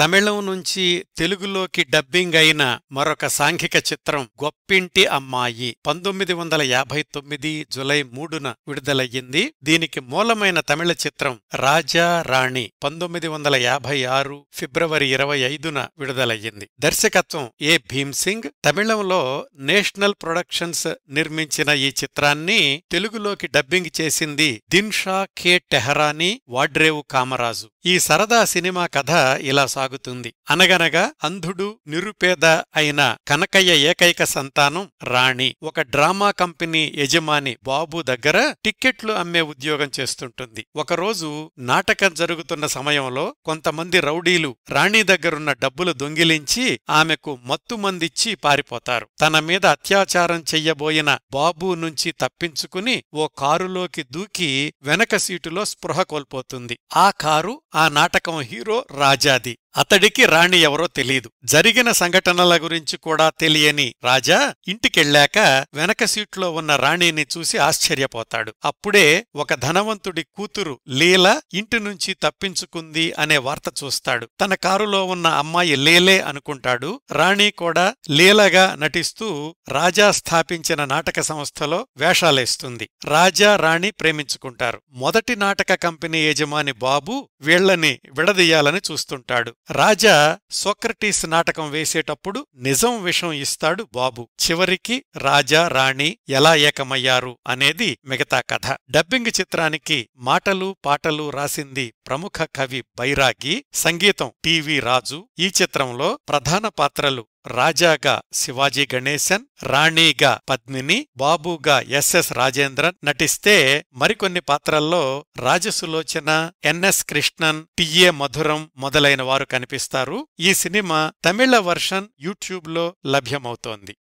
తమిళం నుంచి తెలుగులోకి డబ్బింగ్ అయిన మరొక సాంఘిక చిత్రం గొప్పింటి అమ్మాయి 1959 జులై 3న విడుదలయ్యింది. దీనికి మూలమైన తమిళ చిత్రం రాజా రాణి 1956 ఫిబ్రవరి 25న విడుదలయ్యింది. దర్శకత్వం ఏ భీమ్సింగ్. తమిళంలో నేషనల్ ప్రొడక్షన్స్ నిర్మించిన ఈ చిత్రాన్ని తెలుగులోకి డబ్బింగ్ చేసింది దిన్షా కె టెహరానీ, వాడ్రేవు కామరాజు. ఈ సరదా సినిమా కథ ఇలా సాగుతుంది. అనగనగా అంధుడు, నిరుపేద అయిన కనకయ్య ఏకైక సంతానం రాణి ఒక డ్రామా కంపెనీ యజమాని బాబు దగ్గర టిక్కెట్లు అమ్మే ఉద్యోగం చేస్తుంటుంది. ఒకరోజు నాటకం జరుగుతున్న సమయంలో కొంతమంది రౌడీలు రాణి దగ్గరున్న డబ్బులు దొంగిలించి ఆమెకు మత్తుమందిచ్చి పారిపోతారు. తన మీద అత్యాచారం చెయ్యబోయిన బాబు నుంచి తప్పించుకుని ఓ కారులోకి దూకి వెనక సీటులో స్పృహ కోల్పోతుంది. ఆ కారు ఆ నాటకం హీరో రాజాది. అతడికి రాణి ఎవరో తెలీదు. జరిగిన సంఘటనల గురించి కూడా తెలియని రాజా ఇంటికెళ్ళాక వెనక సీట్లో ఉన్న రాణిని చూసి ఆశ్చర్యపోతాడు. అప్పుడే ఒక ధనవంతుడి కూతురు లీల ఇంటి నుంచి తప్పించుకుంది అనే వార్త చూస్తాడు. తన కారులో ఉన్న అమ్మాయి లేలే అనుకుంటాడు. రాణి కూడా లీలగా నటిస్తూ రాజా స్థాపించిన నాటక సంస్థలో వేషాలేస్తుంది. రాజా రాణి ప్రేమించుకుంటారు. మొదటి నాటక కంపెనీ యజమాని బాబు వీళ్లని విడదీయాలని చూస్తుంటాడు. రాజా సోక్రటీస్ నాటకం వేసేటప్పుడు నిజం విషం ఇస్తాడు బాబు. చివరికి రాజా రాణి ఎలా ఏకమయ్యారు అనేది మిగతా కథ. డబ్బింగ్ చిత్రానికి మాటలు పాటలు రాసింది ప్రముఖ కవి బైరాగి, సంగీతం టివి రాజు. ఈ చిత్రంలో ప్రధాన పాత్రలు రాజాగా శివాజీ గణేశన్, రాణిగా పద్మిని, బాబుగా ఎస్ఎస్ రాజేంద్రన్ నటిస్తే మరికొన్ని పాత్రల్లో రాజసులోచన, ఎన్ఎస్ కృష్ణన్, టిఏ మధురం మొదలైన వారు కనిపిస్తారు. ఈ సినిమా తమిళ వర్షన్ యూట్యూబ్లో లభ్యమవుతోంది.